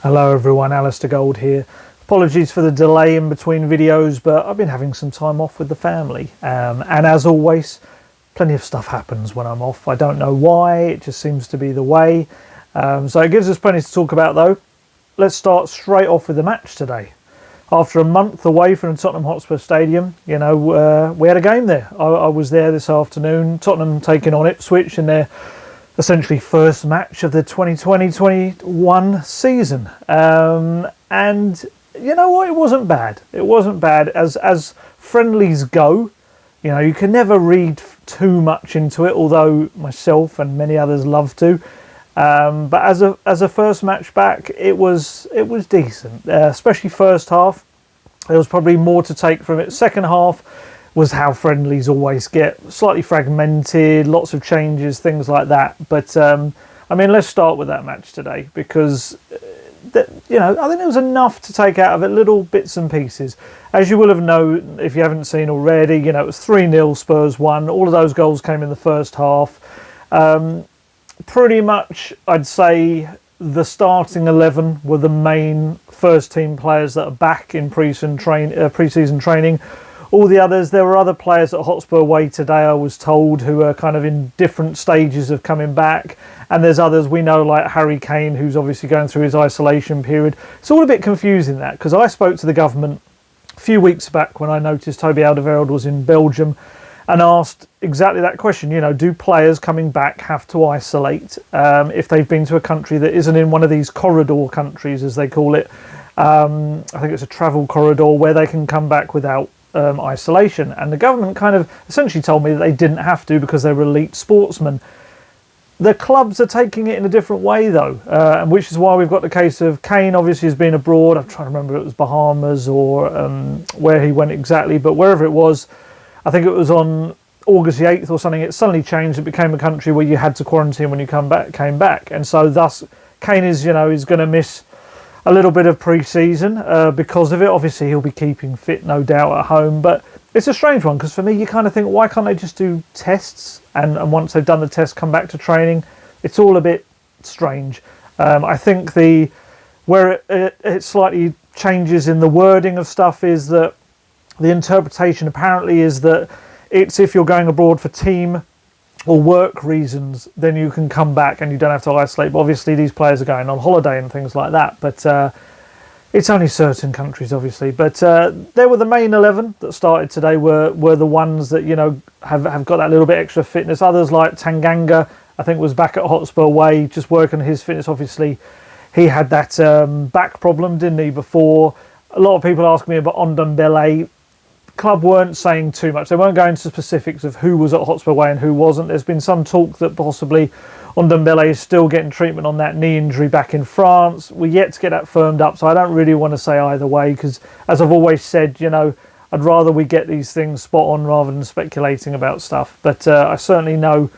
Hello everyone, Alistair Gold here. Apologies for the delay in between videos, but I've been having some time off with the family. And as always, plenty of stuff happens when I'm off. I don't know why, it just seems to be the way. So it gives us plenty to talk about though. Let's start straight off with the match today. After a month away from the Tottenham Hotspur Stadium, we had a game there. I was there this afternoon. Tottenham taking on Ipswich in their essentially first match of the 2020-21 season. And you know what? It wasn't bad. It wasn't bad. As friendlies go, you can never read too much into it, although myself and many others love to. But as a first match back, it was decent, especially first half. There was probably more to take from it. Second half was how friendlies always get, slightly fragmented, lots of changes, things like that. But let's start with that match today because I think there was enough to take out of it, little bits and pieces. As you will have known, if you haven't seen already, it was 3-0, Spurs won. All of those goals came in the first half. Pretty much, I'd say the starting 11 were the main first team players that are back in pre-season training. All the others, there were other players at Hotspur Way today, I was told, who are kind of in different stages of coming back. And there's others we know, like Harry Kane, who's obviously going through his isolation period. It's all a bit confusing, that, because I spoke to the government a few weeks back when I noticed Toby Alderweireld was in Belgium and asked exactly that question. Do players coming back have to isolate if they've been to a country that isn't in one of these corridor countries, as they call it? I think it's a travel corridor where they can come back without isolation. And the government kind of essentially told me that they didn't have to because they were elite sportsmen. The clubs are taking it in a different way though, and which is why we've got the case of Kane obviously has been abroad. I'm trying to remember if it was Bahamas or where he went exactly, but wherever it was, I think it was on August the 8th or something, it suddenly changed. It became a country where you had to quarantine when you came back. And so thus Kane is going to miss a little bit of pre-season because of it. Obviously he'll be keeping fit, no doubt, at home, but it's a strange one because for me you kind of think, why can't they just do tests and once they've done the test come back to training? It's all a bit strange. I think where it slightly changes in the wording of stuff is that the interpretation apparently is that it's if you're going abroad for team or work reasons, then you can come back and you don't have to isolate. But obviously these players are going on holiday and things like that. But it's only certain countries, obviously. But there were the main 11 that started today were the ones that, have got that little bit extra fitness. Others like Tanganga, I think, was back at Hotspur Way, just working on his fitness. Obviously, he had that back problem, didn't he, before? A lot of people ask me about Dele. Club weren't saying too much. They weren't going into specifics of who was at Hotspur Way and who wasn't. There's been some talk that possibly Dele is still getting treatment on that knee injury back in France. We're yet to get that firmed up, so I don't really want to say either way because, as I've always said, I'd rather we get these things spot on rather than speculating about stuff. But I certainly know,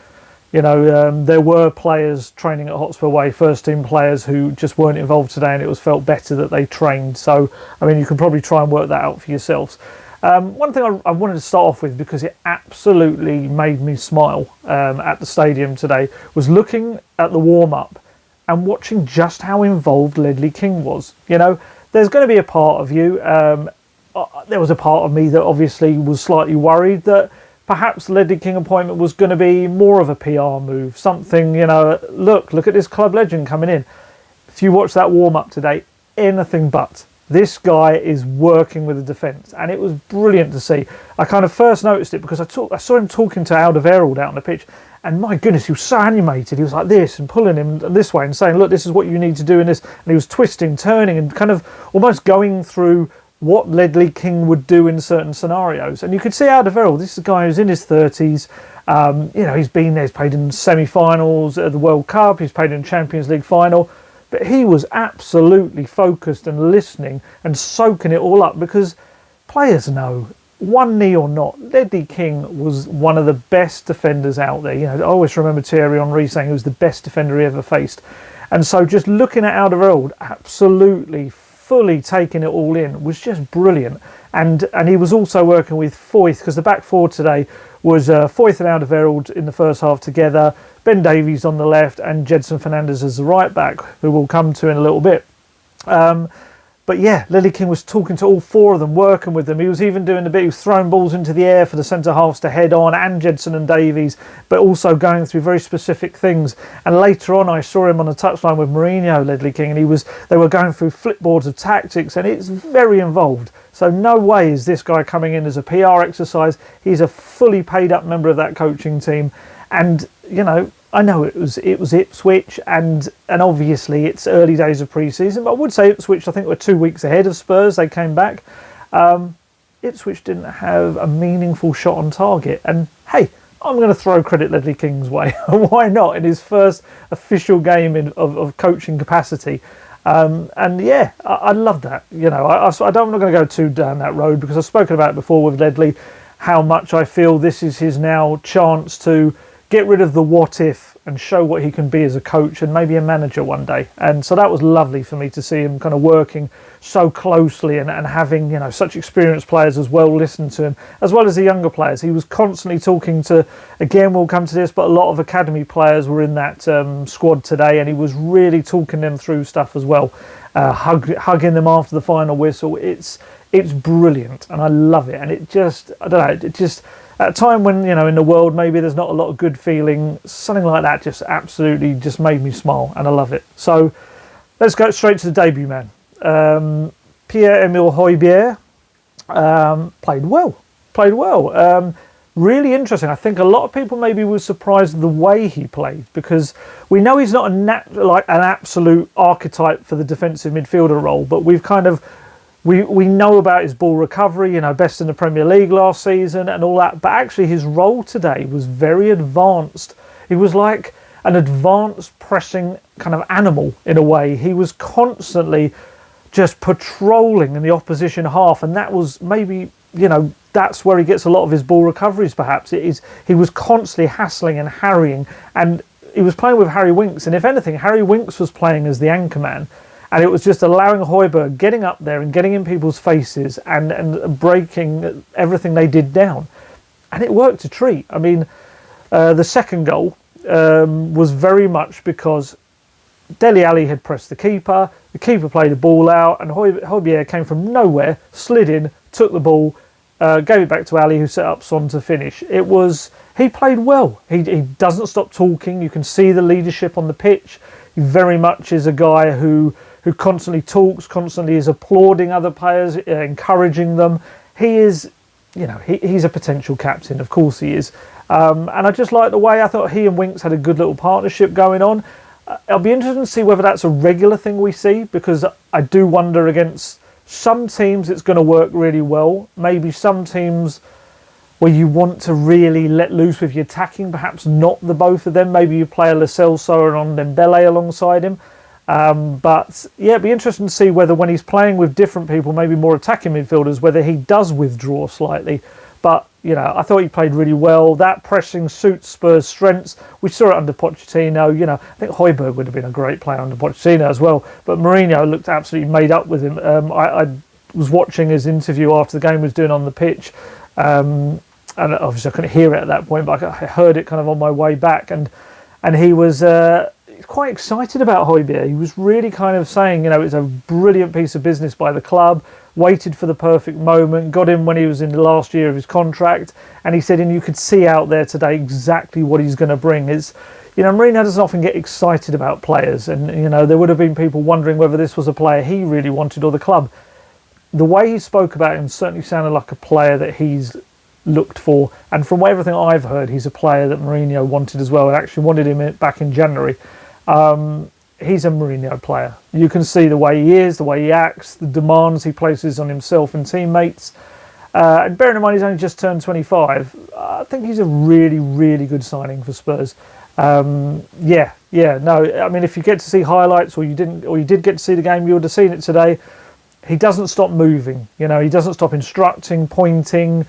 there were players training at Hotspur Way, first team players who just weren't involved today, and it was felt better that they trained. So, you can probably try and work that out for yourselves. One thing I wanted to start off with, because it absolutely made me smile at the stadium today, was looking at the warm-up and watching just how involved Ledley King was. There's going to be a part of you, there was a part of me that obviously was slightly worried that perhaps the Ledley King appointment was going to be more of a PR move, something, look at this club legend coming in. If you watch that warm-up today, anything but. This guy is working with the defence, and it was brilliant to see. I kind of first noticed it because I saw him talking to Alderweireld out on the pitch, and my goodness, he was so animated. He was like this and pulling him this way and saying, look, this is what you need to do in this. And he was twisting, turning, and kind of almost going through what Ledley King would do in certain scenarios. And you could see Alderweireld, this is a guy who's in his 30s. He's been there, he's played in semi-finals at the World Cup, he's played in Champions League final. But he was absolutely focused and listening and soaking it all up because players know, one knee or not, Ledley King was one of the best defenders out there. I always remember Thierry Henry saying he was the best defender he ever faced. And so just looking at Alderweireld, absolutely fully taking it all in, was just brilliant. And he was also working with Foyth, because the back four today was Foyth and Alderweireld in the first half together, Ben Davies on the left and Gedson Fernandes as the right back, who we'll come to in a little bit. But yeah, Ledley King was talking to all four of them, working with them. He was even doing a bit, he was throwing balls into the air for the centre-halves to head on, and Gedson and Davies, but also going through very specific things. And later on, I saw him on the touchline with Mourinho, Ledley King, and they were going through flipboards of tactics, and it's very involved. So no way is this guy coming in as a PR exercise. He's a fully paid up member of that coaching team. And, you know, I know it was Ipswich, and obviously it's early days of pre-season, but I would say Ipswich, I think, were 2 weeks ahead of Spurs. They came back. Ipswich didn't have a meaningful shot on target, and hey, I'm going to throw credit Ledley King's way. Why not? In his first official game of coaching capacity. And yeah, I love that. I'm not going to go too down that road, because I've spoken about it before with Ledley, how much I feel this is his now chance to get rid of the what if and show what he can be as a coach and maybe a manager one day. And so that was lovely for me to see him kind of working so closely and having, you know, such experienced players as well listen to him, as well as the younger players. He was constantly talking to, again, we'll come to this, but a lot of academy players were in that squad today, and he was really talking them through stuff as well, hugging them after the final whistle. It's brilliant, and I love it. And it just, I don't know, it just, at a time when, you know, in the world maybe there's not a lot of good feeling, something like that just absolutely just made me smile, and I love it. So let's go straight to the debut man. Pierre-Emile Hojbjerg played well. Really interesting. I think a lot of people maybe were surprised at the way he played, because we know he's not an absolute archetype for the defensive midfielder role, but we've kind of we know about his ball recovery, you know, best in the Premier League last season and all that, but actually his role today was very advanced. He was like an advanced pressing kind of animal in a way. He was constantly just patrolling in the opposition half, and that was maybe, you know, that's where he gets a lot of his ball recoveries perhaps. He was constantly hassling and harrying, and he was playing with Harry Winks, and if anything, Harry Winks was playing as the anchor man. And it was just allowing Hojbjerg getting up there and getting in people's faces and breaking everything they did down. And it worked a treat. I mean, the second goal was very much because Dele Alli had pressed the keeper played a ball out, and Hojbjerg came from nowhere, slid in, took the ball, gave it back to Alli, who set up Son to finish. He played well. He doesn't stop talking. You can see the leadership on the pitch. He very much is a guy who constantly talks, constantly is applauding other players, encouraging them. He is, you know, he's a potential captain, of course he is. And I just like the way I thought he and Winks had a good little partnership going on. I'll be interested to see whether that's a regular thing we see, because I do wonder, against some teams it's going to work really well. Maybe some teams where you want to really let loose with your attacking, perhaps not the both of them. Maybe you play a Lo Celso and Dembele alongside him. But yeah, it'd be interesting to see whether, when he's playing with different people, maybe more attacking midfielders, whether he does withdraw slightly. But, you know, I thought he played really well. That pressing suits Spurs' strengths. We saw it under Pochettino. You know, I think Hojbjerg would have been a great player under Pochettino as well. But Mourinho looked absolutely made up with him. I was watching his interview after the game he was doing on the pitch. And obviously I couldn't hear it at that point, but I heard it kind of on my way back. And he was quite excited about Hojbjerg. He was really kind of saying, you know, it's a brilliant piece of business by the club, waited for the perfect moment, got him when he was in the last year of his contract, and he said, and you could see out there today exactly what he's going to bring. Is, you know, Mourinho doesn't often get excited about players, and, you know, there would have been people wondering whether this was a player he really wanted or the club. The way he spoke about him certainly sounded like a player that he's looked for, and from everything I've heard, he's a player that Mourinho wanted as well, and actually wanted him back in January. He's a Mourinho player. You can see the way he is, the way he acts, the demands he places on himself and teammates. And bearing in mind he's only just turned 25, I think he's a really, really good signing for Spurs. No, I mean, if you get to see highlights, or you did get to see the game, you would have seen it today. He doesn't stop moving. You know, he doesn't stop instructing, pointing.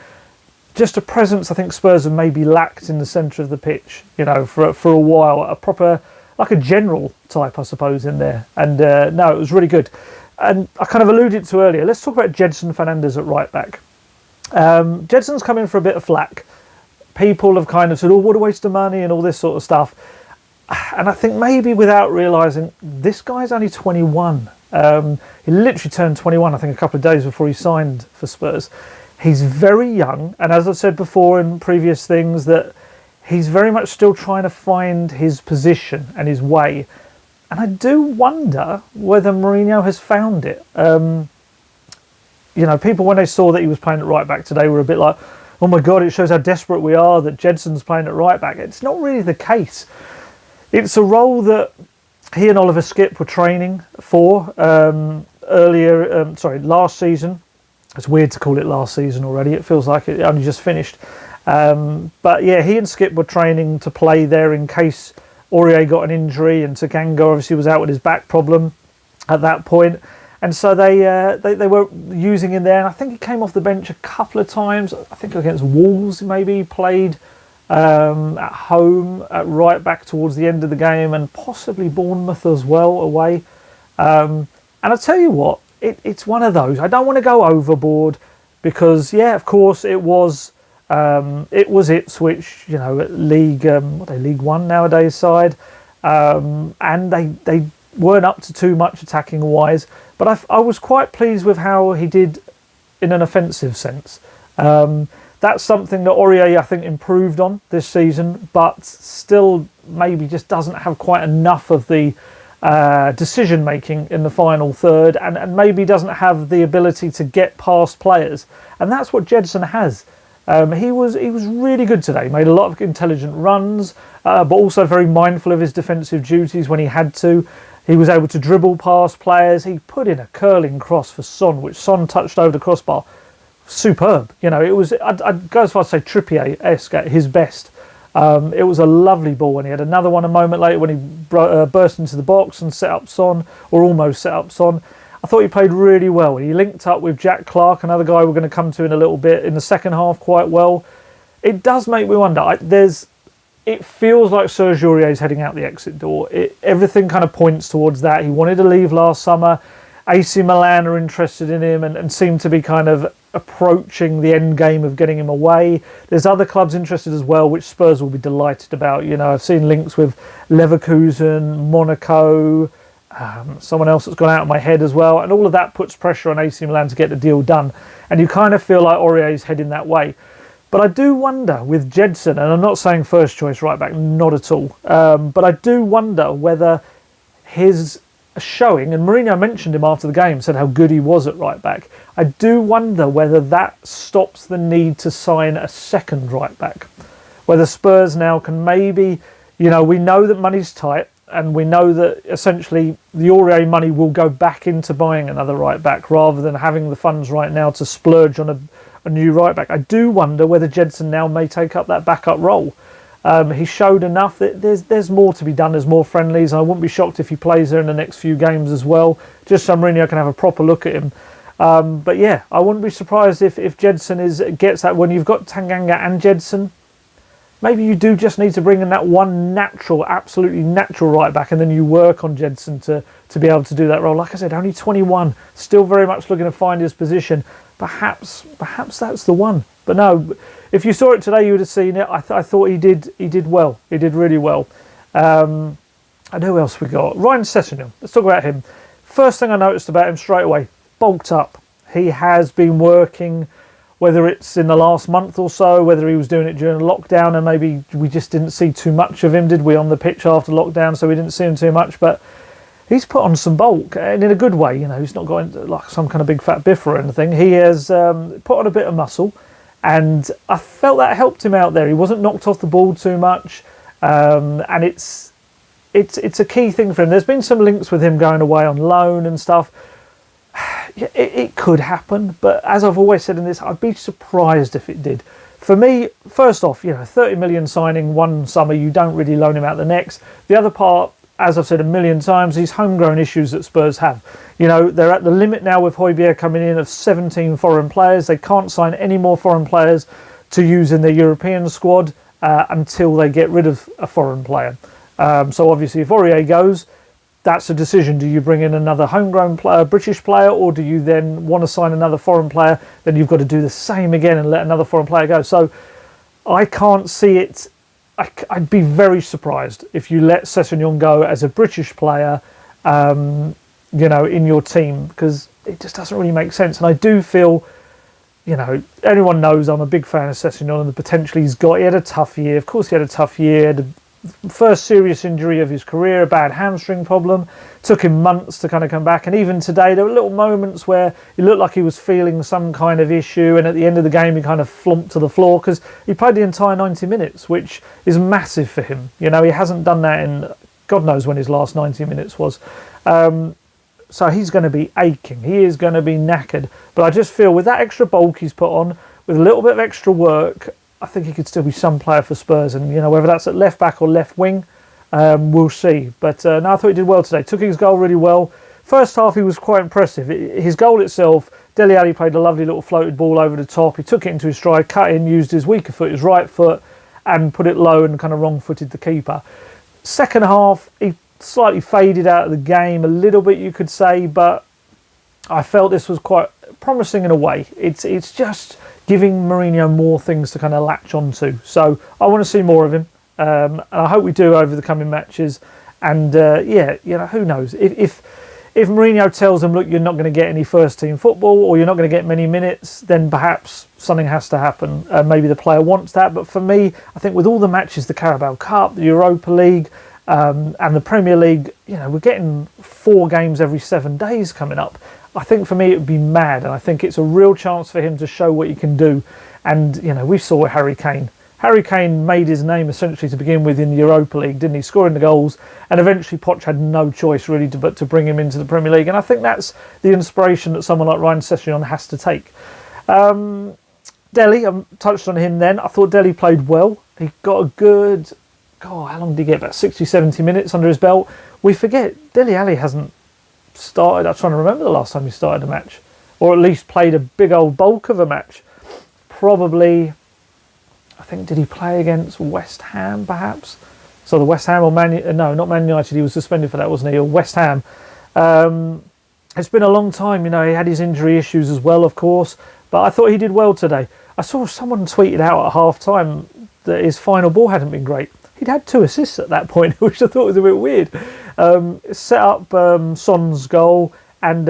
Just a presence I think Spurs have maybe lacked in the centre of the pitch, you know, for a while. A proper, like a general type, I suppose, in there. And no, it was really good. And I kind of alluded to earlier, let's talk about Gedson Fernandes at right back. Gedson's come in for a bit of flack. People have kind of said, oh, what a waste of money and all this sort of stuff. And I think maybe without realising, this guy's only 21. He literally turned 21, I think, a couple of days before he signed for Spurs. He's very young, and as I've said before in previous things, that he's very much still trying to find his position and his way. And I do wonder whether Mourinho has found it. People, when they saw that he was playing at right back today, were a bit like, oh my God, it shows how desperate we are that Gedson's playing at right back. It's not really the case. It's a role that he and Oliver Skipp were training for last season. It's weird to call it last season already. It feels like it only just finished. But yeah, he and Skipp were training to play there in case Aurier got an injury, and Tanganga obviously was out with his back problem at that point. And so they were using him there, and I think he came off the bench a couple of times. I think against Wolves maybe he played at home at right back towards the end of the game, and possibly Bournemouth as well away. And I'll tell you what, it's one of those. I don't want to go overboard because, yeah, of course it was Ipswich, League League One nowadays side, and they weren't up to too much attacking wise, but I was quite pleased with how he did in an offensive sense. That's something that Aurier, I think, improved on this season, but still maybe just doesn't have quite enough of the decision making in the final third, and maybe doesn't have the ability to get past players, and that's what Gedson has. He was really good today. Made a lot of intelligent runs, but also very mindful of his defensive duties when he had to. He was able to dribble past players. He put in a curling cross for Son, which Son touched over the crossbar. Superb. It was. I'd go as far as to say Trippier-esque at his best. It was a lovely ball, and he had another one a moment later when he burst into the box and set up Son, or almost set up Son. I thought he played really well. He linked up with Jack Clarke, another guy we're going to come to in a little bit, in the second half quite well. It does make me wonder. It feels like Serge Aurier is heading out the exit door. Everything kind of points towards that. He wanted to leave last summer. AC Milan are interested in him and seem to be kind of approaching the end game of getting him away. There's other clubs interested as well, which Spurs will be delighted about. I've seen links with Leverkusen, Monaco, someone else that's gone out of my head as well, and all of that puts pressure on AC Milan to get the deal done, and you kind of feel like Aurier is heading that way. But I do wonder with Gedson, and I'm not saying first choice right back, not at all, but I do wonder whether his showing, and Mourinho mentioned him after the game, said how good he was at right back. I do wonder whether that stops the need to sign a second right back, whether Spurs now can maybe, we know that money's tight, and we know that essentially the Aurier money will go back into buying another right back rather than having the funds right now to splurge on a new right back. I do wonder whether Gedson now may take up that backup role. He showed enough that there's more to be done. There's more friendlies. I wouldn't be shocked if he plays there in the next few games as well, just so Mourinho can have a proper look at him. But yeah, I wouldn't be surprised if Gedson gets that. When you've got Tanganga and Gedson, maybe you do just need to bring in that one absolutely natural right back, and then you work on Gedson to be able to do that role. Like I said, only 21, still very much looking to find his position. Perhaps that's the one. But no, if you saw it today, you would have seen it. I thought he did well. He did really well. And who else we got? Ryan Sessegnon. Let's talk about him. First thing I noticed about him straight away, bulked up. He has been working, whether it's in the last month or so, whether he was doing it during lockdown, and maybe we just didn't see too much of him, did we, on the pitch after lockdown, so we didn't see him too much. But he's put on some bulk, and in a good way. He's not going like some kind of big fat biff or anything. He has put on a bit of muscle, and I felt that helped him out there. He wasn't knocked off the ball too much, and it's a key thing for him. There's been some links with him going away on loan and stuff. It could happen, but as I've always said in this, I'd be surprised if it did. For me, first off, 30 million signing one summer, you don't really loan him out the next. The other part, as I've said a million times, these homegrown issues that Spurs have. They're at the limit now with Hojbjerg coming in of 17 foreign players. They can't sign any more foreign players to use in their European squad until they get rid of a foreign player. So obviously if Aurier goes, that's a decision. Do you bring in another homegrown player, British player, or do you then want to sign another foreign player? Then you've got to do the same again and let another foreign player go. So I can't see it. I'd be very surprised if you let Sessegnon go as a British player. in your team, because it just doesn't really make sense. And I do feel, everyone knows I'm a big fan of Sessegnon and the potential he's got. He had a tough year. Of course he had a tough year. Had the first serious injury of his career, a bad hamstring problem. Took him months to kind of come back. And even today, there were little moments where he looked like he was feeling some kind of issue. And at the end of the game, he kind of flumped to the floor because he played the entire 90 minutes, which is massive for him. He hasn't done that in God knows when his last 90 minutes was. So he's going to be aching. He is going to be knackered. But I just feel with that extra bulk he's put on, with a little bit of extra work, I think he could still be some player for Spurs. And, whether that's at left back or left wing, we'll see. But no, I thought he did well today. Took his goal really well. First half, he was quite impressive. His goal itself, Dele Alli played a lovely little floated ball over the top. He took it into his stride, cut in, used his weaker foot, his right foot, and put it low and kind of wrong-footed the keeper. Second half, he slightly faded out of the game a little bit, you could say, but I felt this was quite promising in a way. It's just giving Mourinho more things to kind of latch onto. So I want to see more of him, and I hope we do over the coming matches. And who knows if Mourinho tells him, look, you're not going to get any first team football or you're not going to get many minutes, then perhaps something has to happen. Maybe the player wants that, but for me, I think with all the matches, the Carabao Cup, the Europa League, and the Premier League, we're getting 4 games every 7 days coming up. I think for me it would be mad, and I think it's a real chance for him to show what he can do. And we saw Harry Kane. Harry Kane made his name essentially to begin with in the Europa League, didn't he? Scoring the goals, and eventually Poch had no choice really but to bring him into the Premier League. And I think that's the inspiration that someone like Ryan Sessegnon has to take. Dele, I touched on him then. I thought Dele played well. He got a good... how long did he get? About 60, 70 minutes under his belt. We forget, Dele Alli hasn't started. I'm trying to remember the last time he started a match. Or at least played a big old bulk of a match. Probably, I think, did he play against West Ham, perhaps? So the West Ham or no, not Man United. He was suspended for that, wasn't he? Or West Ham. It's been a long time. He had his injury issues as well, of course. But I thought he did well today. I saw someone tweeted out at half-time that his final ball hadn't been great. He'd had 2 assists at that point, which I thought was a bit weird. Set up Son's goal and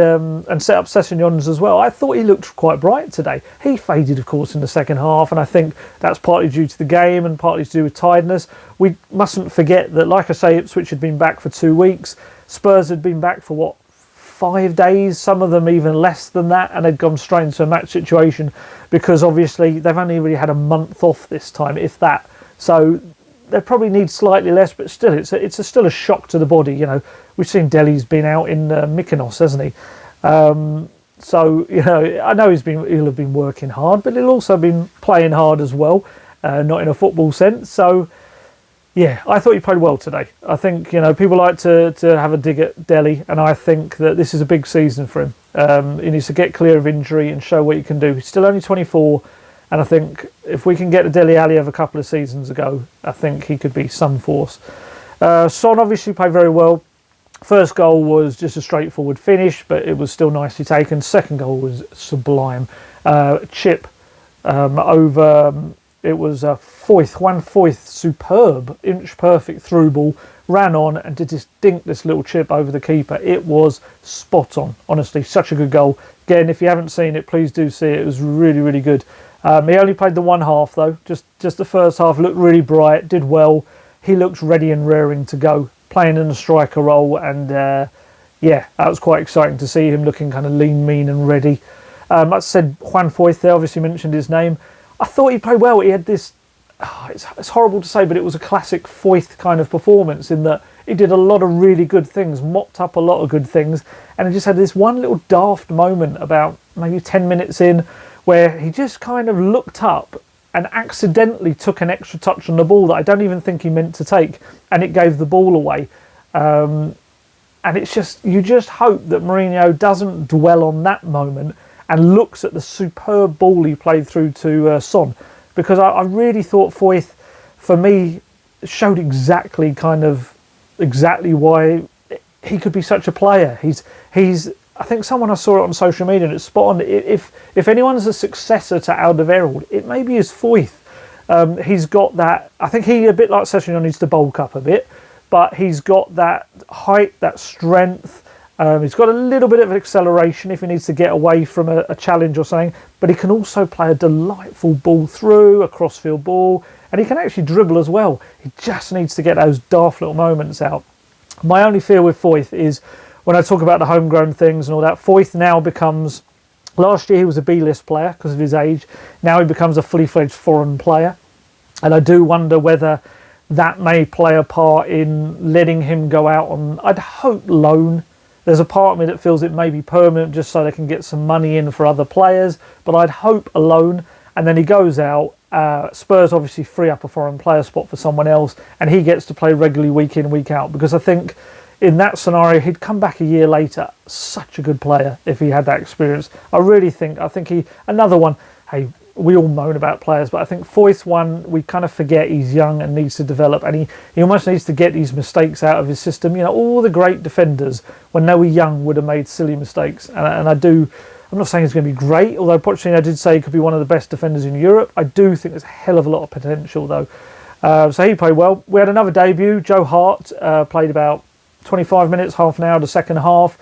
set up Sessegnon's as well. I thought he looked quite bright today. He faded, of course, in the second half, and I think that's partly due to the game and partly to do with tiredness. We mustn't forget that, like I say, Ipswich had been back for 2 weeks. Spurs had been back for, 5 days, some of them even less than that, and had gone straight into a match situation because obviously they've only really had a month off this time, if that. So they probably need slightly less, but still, it's still a shock to the body. We've seen Dele's been out in Mykonos, hasn't he? So I know he'll have been working hard, but he'll also been playing hard as well, not in a football sense. So yeah, I thought he played well today. I think people like to have a dig at Dele, and I think that this is a big season for him. He needs to get clear of injury and show what he can do. He's still only 24. And I think if we can get the Dele Alli of a couple of seasons ago, I think he could be some force. Son obviously played very well. First goal was just a straightforward finish, but it was still nicely taken. Second goal was sublime. Chip over, it was a Juan Foyth, superb, inch-perfect through ball. Ran on and did just dink this little chip over the keeper. It was spot on, honestly. Such a good goal. Again, if you haven't seen it, please do see it. It was really, really good. He only played the 1 half though, just the first half. Looked really bright, did well. He looks ready and raring to go, playing in a striker role, and that was quite exciting to see him looking kind of lean, mean and ready. I said Juan Foyth there, obviously mentioned his name. I thought he played well. He had this, it's horrible to say, but it was a classic Foyth kind of performance in that he did a lot of really good things, mopped up a lot of good things, and he just had this one little daft moment about maybe 10 minutes in, where he just kind of looked up and accidentally took an extra touch on the ball that I don't even think he meant to take, and it gave the ball away. And it's just, you just hope that Mourinho doesn't dwell on that moment and looks at the superb ball he played through to Son, because I really thought Foyth, for me, showed exactly why he could be such a player. He's I think I saw it on social media and it's spot on. If anyone's a successor to Alderweireld, it maybe is Foyth. He's got that, I think he, a bit like Sessegnon, needs to bulk up a bit, but he's got that height, that strength, He's got a little bit of acceleration if he needs to get away from a challenge or something, but he can also play a delightful ball through, a crossfield ball, and he can actually dribble as well. He just needs to get those daft little moments out. My only fear with Foyth is when I talk about the homegrown things and all that, Foyth now becomes, last year he was a B-list player because of his age, now he becomes a fully fledged foreign player, and I do wonder whether that may play a part in letting him go out on, I'd hope, loan. There's a part of me that feels it may be permanent just so they can get some money in for other players, but I'd hope a loan, and then he goes out. Spurs obviously free up a foreign player spot for someone else, and he gets to play regularly week in, week out, because I think in that scenario he'd come back a year later such a good player if he had that experience. I think he, another one, hey, we all moan about players, but I think Foyth's one, we kind of forget he's young and needs to develop, and he almost needs to get these mistakes out of his system. You know, all the great defenders, when they were young, would have made silly mistakes, and I'm not saying he's going to be great, although Pochettino did say he could be one of the best defenders in Europe. I do think there's a hell of a lot of potential, though. So he played well. We had another debut. Joe Hart played about 25 minutes, half an hour, the second half.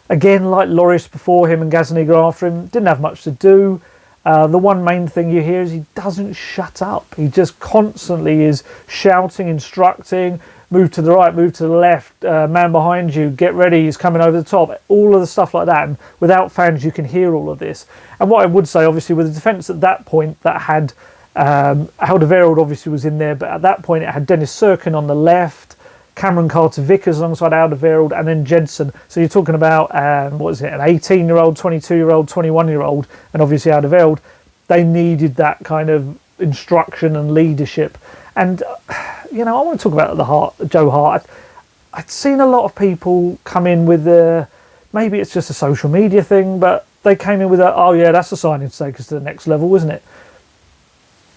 Again, like Lloris before him and Gazzaniga after him, didn't have much to do. The one main thing you hear is he doesn't shut up. He just constantly is shouting, instructing, move to the right, move to the left, man behind you, get ready, he's coming over the top, all of the stuff like that. And without fans, you can hear all of this. And what I would say, obviously, with the defence at that point that had Hojbjerg obviously was in there, but at that point it had Dennis Sessegnon on the left, Cameron Carter-Vickers alongside Hojbjerg, and then Gedson. So you're talking about, an 18-year-old, 22-year-old, 21-year-old, and obviously Hojbjerg. They needed that kind of instruction and leadership. And, I want to talk about Joe Hart. I'd seen a lot of people come in with maybe it's just a social media thing, but they came in with oh yeah, that's a signing to take us to the next level, isn't it?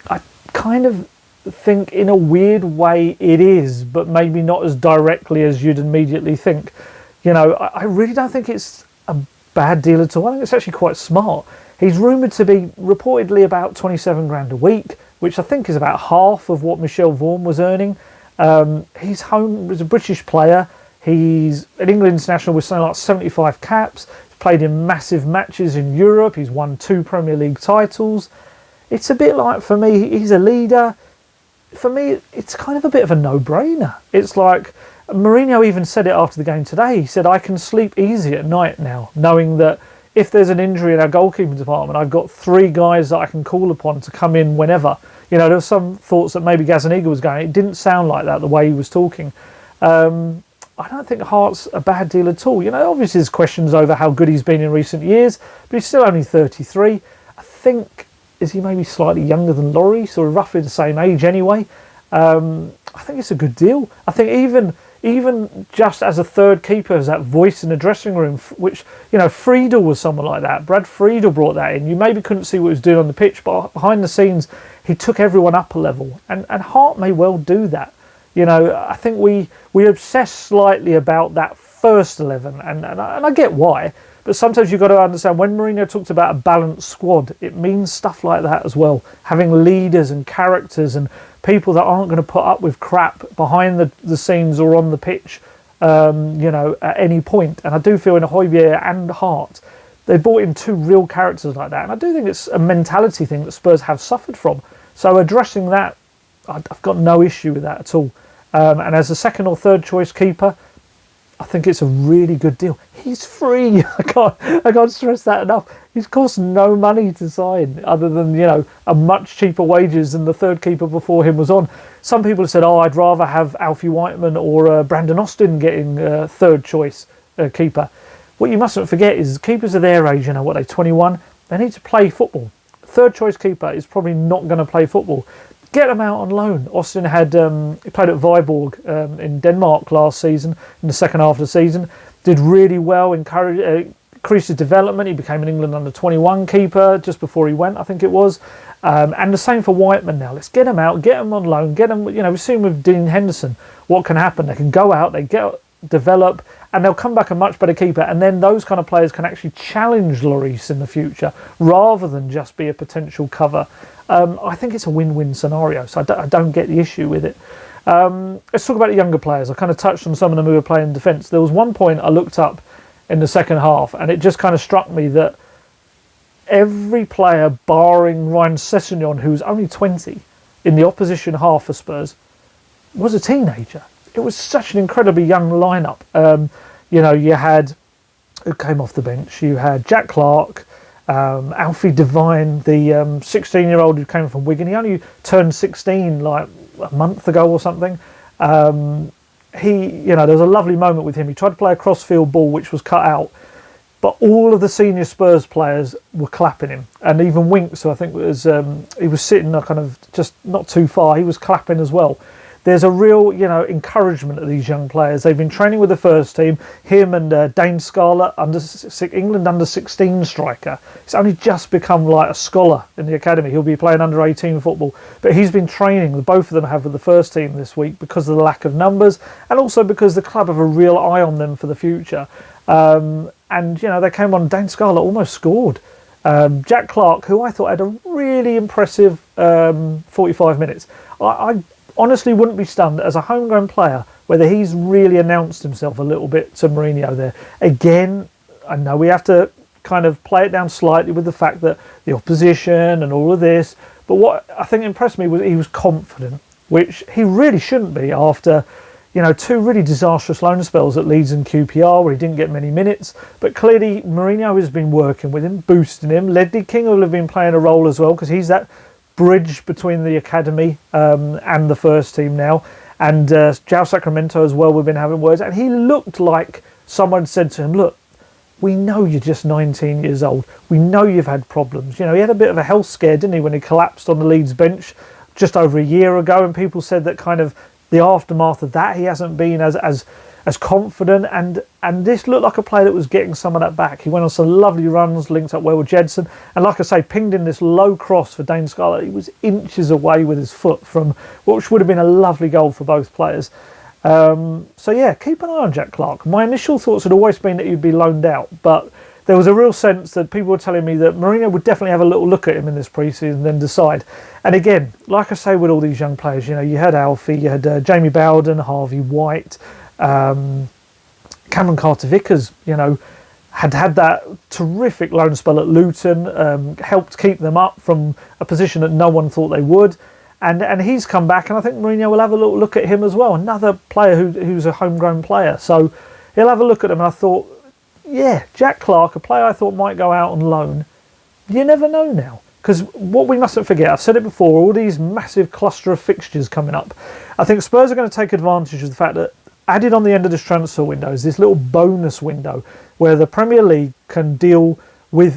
I kind of think in a weird way it is, but maybe not as directly as you'd immediately think. I really don't think it's a bad deal at all. I think it's actually quite smart. He's rumoured to be reportedly about 27 grand a week, which I think is about half of what Michel Vorm was earning. He's a British player. He's an England international with something like 75 caps. He's played in massive matches in Europe. He's won 2 Premier League titles. It's a bit like, for me, he's a leader. For me, it's kind of a bit of a no-brainer. It's like, Mourinho even said it after the game today. He said, I can sleep easy at night now, knowing that if there's an injury in our goalkeeping department, I've got 3 guys that I can call upon to come in whenever. There were some thoughts that maybe Gazzaniga was going. It didn't sound like that the way he was talking. I don't think Hart's a bad deal at all. Obviously there's questions over how good he's been in recent years, but he's still only 33. I think, is he maybe slightly younger than Lloris, or roughly the same age anyway? I think it's a good deal. I think even just as a third keeper, as that voice in the dressing room, which, Friedel was someone like that. Brad Friedel brought that in. You maybe couldn't see what he was doing on the pitch, but behind the scenes, he took everyone up a level. And Hart may well do that. I think we obsess slightly about that first 11, and I get why. But sometimes you've got to understand, when Mourinho talks about a balanced squad, it means stuff like that as well. Having leaders and characters and people that aren't going to put up with crap behind the scenes or on the pitch, at any point. And I do feel in Hojbjerg and Hart, they brought in 2 real characters like that. And I do think it's a mentality thing that Spurs have suffered from. So addressing that, I've got no issue with that at all. And as a second or third choice keeper, I think it's a really good deal. He's free. I can't stress that enough. He's cost no money to sign, other than a much cheaper wages than the third keeper before him was on. Some people have said, I'd rather have Alfie Whiteman or Brandon Austin getting third choice keeper. What you mustn't forget is keepers of their age, what are they, 21? They need to play football. Third choice keeper is probably not going to play football. Get them out on loan. Austin had he played at Viborg in Denmark last season, in the second half of the season. Did really well, increased his development. He became an England under-21 keeper just before he went, I think it was. And the same for Whiteman now. Let's get him out, get him on loan, get him, we've seen with Dean Henderson what can happen. They can go out, they develop, and they'll come back a much better keeper. And then those kind of players can actually challenge Lloris in the future, rather than just be a potential cover. I think it's a win-win scenario, so I don't get the issue with it. Let's talk about the younger players. I kind of touched on some of them who were playing defence. There was one point I looked up in the second half, and it just kind of struck me that every player, barring Ryan Sessegnon, who's only 20, in the opposition half for Spurs, was a teenager. It was such an incredibly young lineup. You had, who came off the bench? You had Jack Clarke, Alfie Devine, the 16-year-old who came from Wigan. He only turned 16 like a month ago or something. There was a lovely moment with him. He tried to play a cross-field ball, which was cut out, but all of the senior Spurs players were clapping him, and even Winks, who I think was he was sitting kind of just not too far, he was clapping as well. There's a real, encouragement of these young players. They've been training with the first team. Him and Dane Scarlett, England under-16 striker. He's only just become like a scholar in the academy. He'll be playing under-18 football. But he's been training, both of them have, with the first team this week because of the lack of numbers, and also because the club have a real eye on them for the future. They came on, Dane Scarlett almost scored. Jack Clarke, who I thought had a really impressive 45 minutes. I honestly wouldn't be stunned as a homegrown player whether he's really announced himself a little bit to Mourinho there. Again, I know we have to kind of play it down slightly with the fact that the opposition and all of this, but what I think impressed me was he was confident, which he really shouldn't be after two really disastrous loan spells at Leeds and QPR where he didn't get many minutes. But clearly Mourinho has been working with him, boosting him. Ledley King will have been playing a role as well because he's that bridge between the academy and the first team now. And João Sacramento as well, we've been having words. And he looked like someone said to him, look, we know you're just 19 years old. We know you've had problems. He had a bit of a health scare, didn't he, when he collapsed on the Leeds bench just over a year ago. And people said that kind of the aftermath of that, he hasn't been as confident, and this looked like a player that was getting some of that back. He went on some lovely runs, linked up well with Gedson, and like I say, pinged in this low cross for Dane Scarlett. He was inches away with his foot from which would have been a lovely goal for both players. Keep an eye on Jack Clarke. My initial thoughts had always been that he'd be loaned out, but there was a real sense that people were telling me that Mourinho would definitely have a little look at him in this pre-season and then decide. And again, like I say with all these young players, you had Alfie, you had Jamie Bowden, Harvey White, Cameron Carter-Vickers, had that terrific loan spell at Luton, helped keep them up from a position that no one thought they would. And he's come back, and I think Mourinho will have a little look at him as well. Another player who's a homegrown player. So he'll have a look at him, and I thought, yeah, Jack Clarke, a player I thought might go out on loan. You never know now. Because what we mustn't forget, I've said it before, all these massive cluster of fixtures coming up. I think Spurs are going to take advantage of the fact that added on the end of this transfer window is this little bonus window where the Premier League can deal with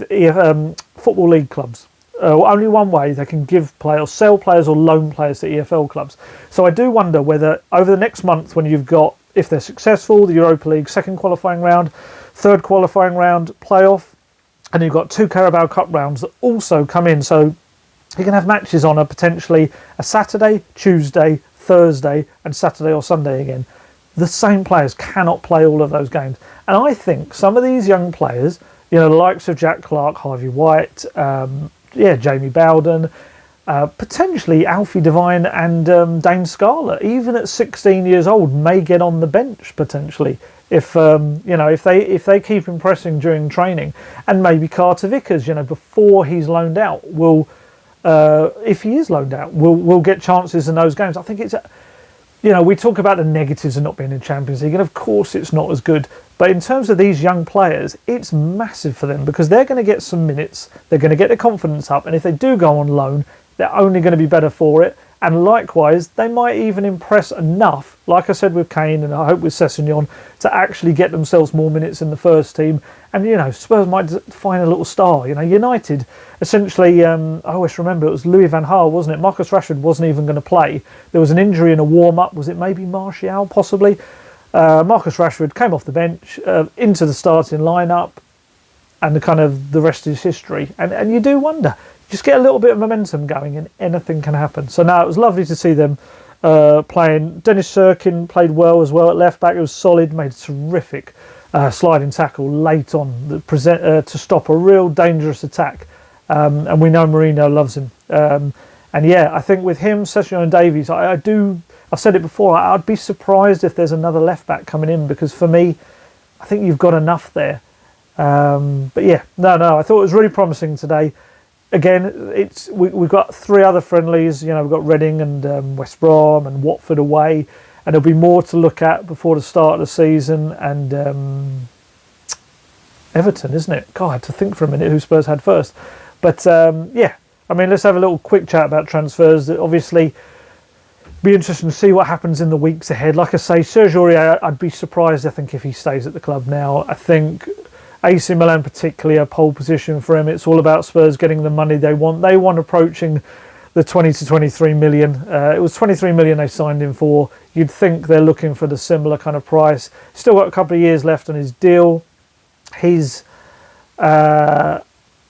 Football League clubs. Only one way they can give players, sell players or loan players to EFL clubs. So I do wonder whether over the next month when you've got, if they're successful, the Europa League second qualifying round, third qualifying round, playoff, and you've got 2 Carabao Cup rounds that also come in. So you can have matches on potentially a Saturday, Tuesday, Thursday, and Saturday or Sunday again. The same players cannot play all of those games. And I think some of these young players, the likes of Jack Clarke, Harvey White, Jamie Bowden, potentially Alfie Devine and Dane Scarlett, even at 16 years old, may get on the bench potentially if they keep impressing during training. And maybe Carter-Vickers, before he's loaned out, if he is loaned out, will get chances in those games. I think it's we talk about the negatives of not being in Champions League, and of course it's not as good. But in terms of these young players, it's massive for them because they're going to get some minutes, they're going to get their confidence up, and if they do go on loan, they're only going to be better for it. And likewise, they might even impress enough, like I said with Kane and I hope with Sessegnon, to actually get themselves more minutes in the first team. And, Spurs might find a little star. United, essentially, I always remember it was Louis van Gaal, wasn't it? Marcus Rashford wasn't even going to play. There was an injury in a warm-up. Was it maybe Martial, possibly? Marcus Rashford came off the bench, into the starting lineup, and the rest is history. And you do wonder. Just get a little bit of momentum going and anything can happen. So now it was lovely to see them playing. Dennis Sirkin played well as well at left back. It was solid, made a terrific sliding tackle late on to stop a real dangerous attack. And we know Mourinho loves him. I think with him, Sessegnon and Davies, I've said it before, I'd be surprised if there's another left back coming in because for me, I think you've got enough there. But yeah, no, I thought it was really promising today. Again, we've got 3 other friendlies. You know, we've got Reading and West Brom and Watford away, and there'll be more to look at before the start of the season. And Everton, isn't it? God, I had to think for a minute who Spurs had first. But yeah, I mean, let's have a little quick chat about transfers. That obviously be interesting to see what happens in the weeks ahead. Like I say, Serge Aurier, I'd be surprised, I think, if he stays at the club now. I think AC Milan particularly a pole position for him. It's all about Spurs getting the money they want. They want approaching the 20 to 23 million. It was 23 million they signed him for. You'd think they're looking for the similar kind of price. Still got a couple of years left on his deal. He's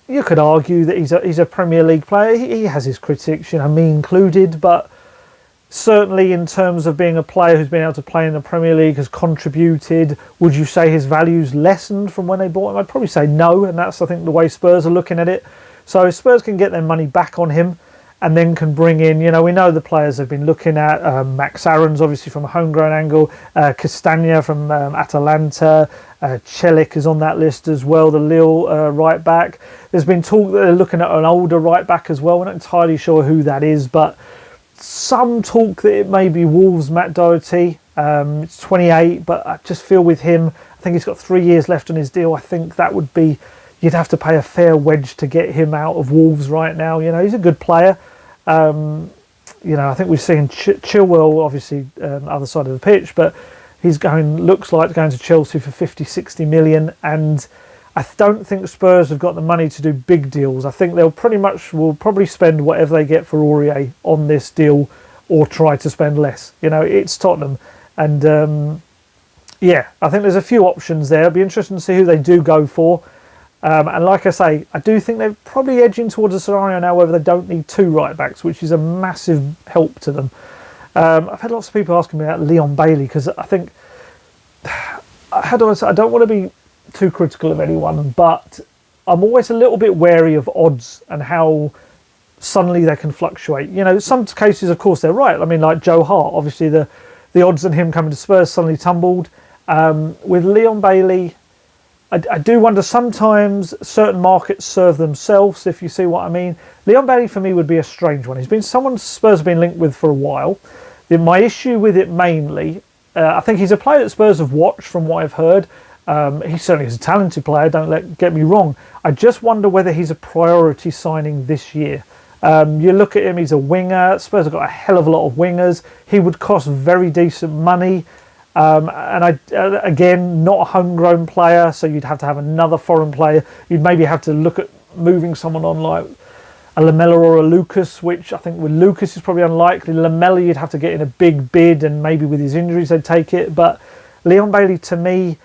you could argue that he's a Premier League player. He has his critics, you know, me included, but certainly in terms of being a player who's been able to play in the Premier League, has contributed. Would you say his value's lessened from when they bought him? I'd probably say no, and that's, I think, the way Spurs are looking at it. So if Spurs can get their money back on him and then can bring in, you know, we know the players have been looking at Max Aarons, obviously from a homegrown angle, Castagna from Atalanta, Celik is on that list as well, the Lille right back. There's been talk that they're looking at an older right back as well. We're not entirely sure who that is, but some talk that it may be Wolves' Matt Doherty. It's 28, but I just feel with him, I think he's got 3 years left on his deal. I think that would be, you'd have to pay a fair wedge to get him out of Wolves right now. You know, he's a good player. You know, I think we've seen Chilwell, obviously, other side of the pitch, but looks like going to Chelsea for 50, 60 million, and I don't think Spurs have got the money to do big deals. I think will probably spend whatever they get for Aurier on this deal, or try to spend less. You know, it's Tottenham, and yeah, I think there's a few options there. It'll be interesting to see who they do go for. And like I say, I do think they're probably edging towards a scenario now where they don't need 2 right backs, which is a massive help to them. I've had lots of people asking me about Leon Bailey, because I think, how do I say, I don't want to be too critical of anyone, but I'm always a little bit wary of odds and how suddenly they can fluctuate. You know, some cases, of course, they're right. I mean, like Joe Hart, obviously the odds on him coming to Spurs suddenly tumbled. With Leon Bailey, I do wonder, sometimes certain markets serve themselves, if you see what I mean. Leon Bailey for me would be a strange one. He's been someone Spurs have been linked with for a while. My issue with it mainly, I think he's a player that Spurs have watched from what I've heard. He certainly is a talented player, get me wrong. I just wonder whether he's a priority signing this year. You look at him, he's a winger. Spurs have got a hell of a lot of wingers. He would cost very decent money. And again, not a homegrown player, so you'd have to have another foreign player. You'd maybe have to look at moving someone on like a Lamella or a Lucas, which I think with Lucas is probably unlikely. Lamella, you'd have to get in a big bid, and maybe with his injuries they'd take it. But Leon Bailey, to me,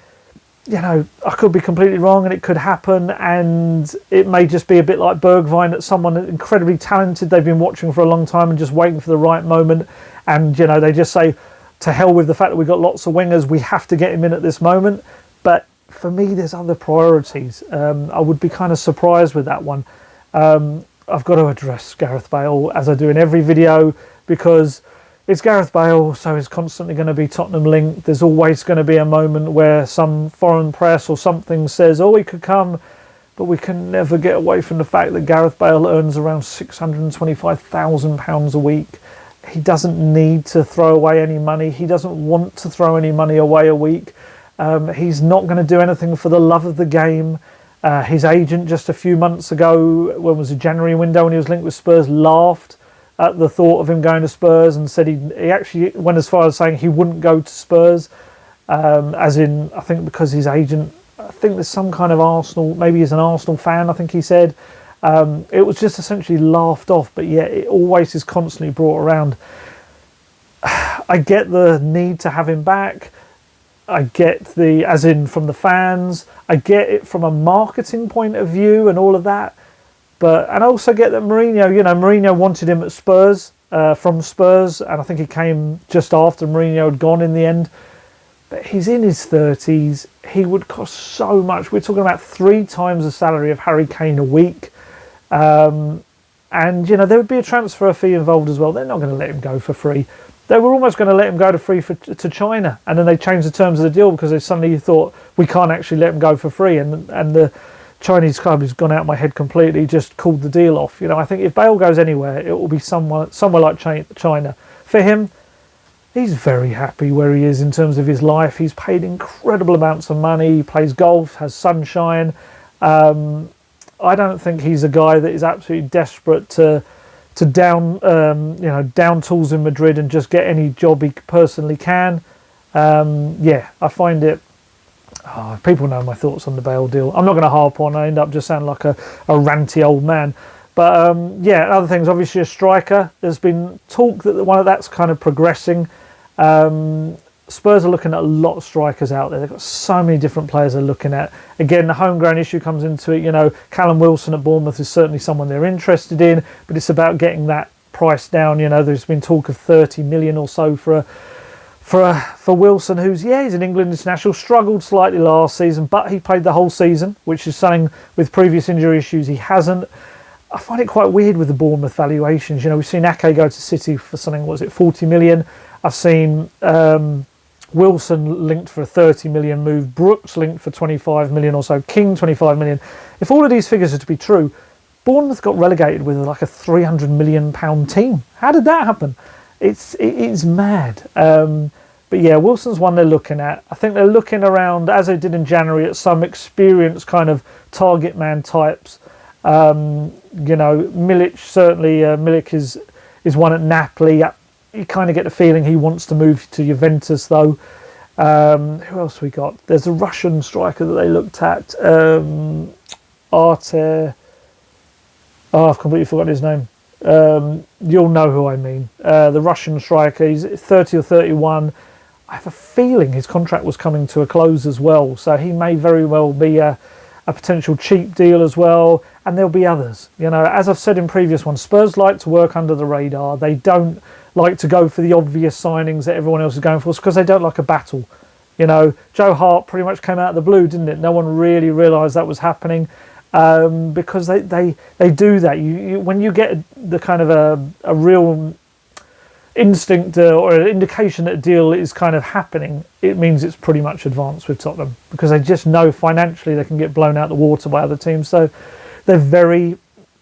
you know, I could be completely wrong, and it could happen, and it may just be a bit like Bergwijn, that someone incredibly talented they've been watching for a long time and just waiting for the right moment, and you know, they just say, to hell with the fact that we've got lots of wingers, we have to get him in at this moment. But for me, there's other priorities. I would be kind of surprised with that one. I've got to address Gareth Bale, as I do in every video, because it's Gareth Bale, so he's constantly going to be Tottenham linked. There's always going to be a moment where some foreign press or something says, oh, he could come, but we can never get away from the fact that Gareth Bale earns around £625,000 a week. He doesn't need to throw away any money. He doesn't want to throw any money away a week. He's not going to do anything for the love of the game. His agent just a few months ago, when was the January window when he was linked with Spurs, laughed at the thought of him going to Spurs and said he actually went as far as saying he wouldn't go to Spurs, as in, I think because his agent, I think there's some kind of Arsenal, maybe he's an Arsenal fan, I think he said. It was just essentially laughed off, but yet it always is constantly brought around. I get the need to have him back. I get as in from the fans. I get it from a marketing point of view and all of that. And I also get that Mourinho wanted him at Spurs, from Spurs, and I think he came just after Mourinho had gone in the end. But he's in his 30s. He would cost so much. We're talking about 3 times the salary of Harry Kane a week. And, you know, there would be a transfer fee involved as well. They're not going to let him go for free. They were almost going to let him go to free to China, and then they changed the terms of the deal because they suddenly thought we can't actually let him go for free, and the Chinese club has gone out of my head completely, just called the deal off. You know, I think if Bale goes anywhere, it will be somewhere like China. For him, he's very happy where he is in terms of his life. He's paid incredible amounts of money. He plays golf, has sunshine. I don't think he's a guy that is absolutely desperate to down tools in Madrid and just get any job he personally can. I find it. People know my thoughts on the Bale deal. I'm not going to harp on. I end up just sounding like a ranty old man. But other things. Obviously, a striker. There's been talk that one of that's kind of progressing. Spurs are looking at a lot of strikers out there. They've got so many different players they're looking at. Again, the homegrown issue comes into it. You know, Callum Wilson at Bournemouth is certainly someone they're interested in, but it's about getting that price down. You know, there's been talk of 30 million or so for Wilson, who's he's an England international, struggled slightly last season, but he played the whole season, which is something with previous injury issues he hasn't. I find it quite weird with the Bournemouth valuations. You know, we've seen Ake go to City for something, 40 million? I've seen Wilson linked for a 30 million move, Brooks linked for 25 million or so, King 25 million. If all of these figures are to be true, Bournemouth got relegated with like a 300 million pound team. How did that happen? It's mad. But yeah, Wilson's one they're looking at. I think they're looking around, as they did in January, at some experienced kind of target man types. Milic certainly. Milic is one at Napoli. You kind of get the feeling he wants to move to Juventus, though. Who else we got? There's a Russian striker that they looked at. Arte. I've completely forgotten his name. You'll know who I mean. The Russian striker. He's 30 or 31. I have a feeling his contract was coming to a close as well, so he may very well be a potential cheap deal as well. And there'll be others. You know, as I've said in previous ones, Spurs like to work under the radar. They don't like to go for the obvious signings that everyone else is going for because they don't like a battle. You know, Joe Hart pretty much came out of the blue, didn't it? No one really realised that was happening because they do that. You when you get the kind of a real instinct or an indication that a deal is kind of happening, it means it's pretty much advanced with Tottenham because they just know financially they can get blown out the water by other teams. So they're very,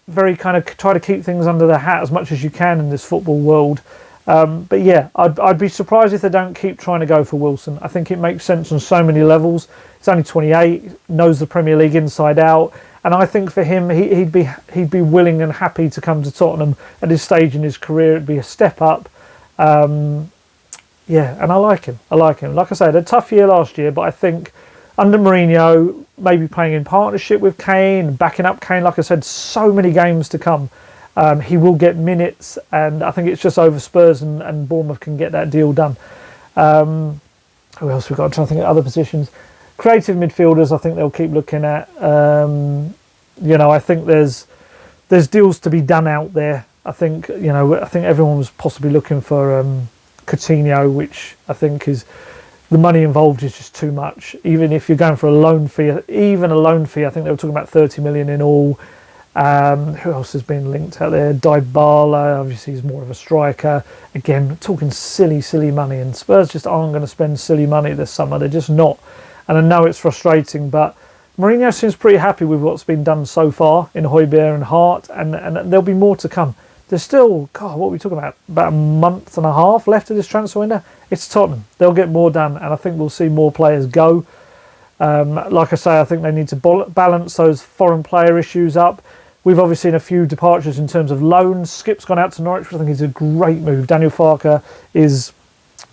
very kind of try to keep things under their hat as much as you can in this football world. But yeah, I'd be surprised if they don't keep trying to go for Wilson. I think it makes sense on so many levels. He's only 28, knows the Premier League inside out, and I think for him, he'd be willing and happy to come to Tottenham at this stage in his career. It'd be a step up. And I like him. Like I said, a tough year last year, but I think under Mourinho, maybe playing in partnership with Kane, backing up Kane, like I said, so many games to come. He will get minutes, and I think it's just over Spurs and Bournemouth can get that deal done. Who else we got? I'm trying to think of other positions. Creative midfielders, I think they'll keep looking at. I think there's deals to be done out there. I think everyone was possibly looking for Coutinho, which I think is the money involved is just too much. Even if you're going for a loan fee, I think they were talking about 30 million in all. Who else has been linked out there? Dybala, obviously he's more of a striker. Again, talking silly money, and Spurs just aren't going to spend silly money this summer. They're just not. And I know it's frustrating, but Mourinho seems pretty happy with what's been done so far in Hojbjerg and Hart, and there'll be more to come. There's still, what are we talking about? About a month and a half left of this transfer window. It's Tottenham. They'll get more done, and I think we'll see more players go. Like I say, I think they need to balance those foreign player issues up. We've obviously seen a few departures in terms of loans. Skip's gone out to Norwich, which I think is a great move. Daniel Farke is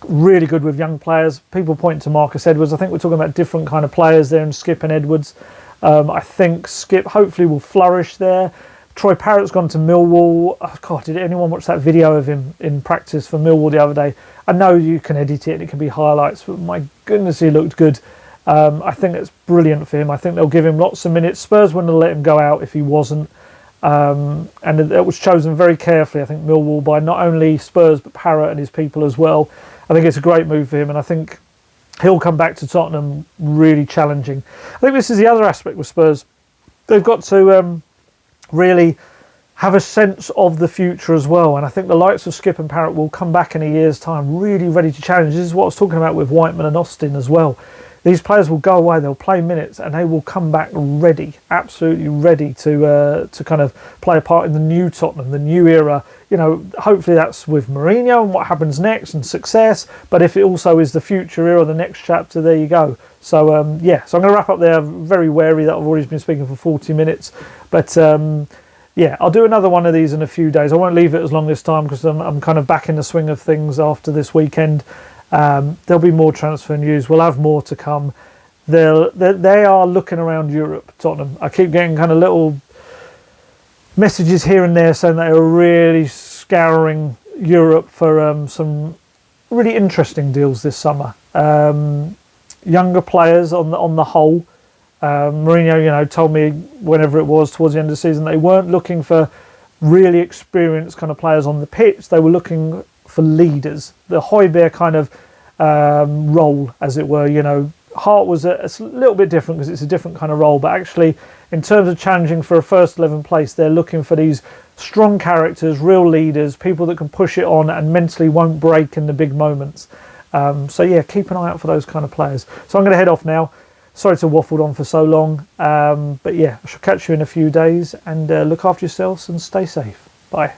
really good with young players. People point to Marcus Edwards. I think we're talking about different kind of players there in Skip and Edwards. I think Skip hopefully will flourish there. Troy Parrott's gone to Millwall. Oh, God, did anyone watch that video of him in practice for Millwall the other day? I know you can edit it and it can be highlights, but my goodness, he looked good. I think it's brilliant for him. I think they'll give him lots of minutes. Spurs wouldn't have let him go out if he wasn't. And it was chosen very carefully, I think, Millwall, by not only Spurs, but Parrott and his people as well. I think it's a great move for him, and I think he'll come back to Tottenham really challenging. I think this is the other aspect with Spurs. They've got to really have a sense of the future as well. And I think the likes of Skip and Parrott will come back in a year's time really ready to challenge. This is what I was talking about with Whiteman and Austin as well. These players will go away, they'll play minutes, and they will come back ready, absolutely ready to kind of play a part in the new Tottenham, the new era. You know, hopefully that's with Mourinho and what happens next and success. But if it also is the future era, the next chapter, there you go. So, yeah, so I'm going to wrap up there. I'm very wary that I've already been speaking for 40 minutes. But, yeah, I'll do another one of these in a few days. I won't leave it as long this time because I'm kind of back in the swing of things after this weekend. There'll be more transfer news. We'll have more to come. They are looking around Europe, Tottenham. I keep getting kind of little messages here and there saying they are really scouring Europe for some really interesting deals this summer. Younger players on the whole. Mourinho, you know, told me whenever it was towards the end of the season, they weren't looking for really experienced kind of players on the pitch. They were looking for leaders. The Hojbjerg kind of role, as it were. You know, Hart was a little bit different because it's a different kind of role. But actually, in terms of challenging for a first 11 place, they're looking for these strong characters, real leaders, people that can push it on and mentally won't break in the big moments. So yeah, keep an eye out for those kind of players. So I'm going to head off now. Sorry to waffled on for so long, but yeah, I shall catch you in a few days, and look after yourselves and stay safe. Bye.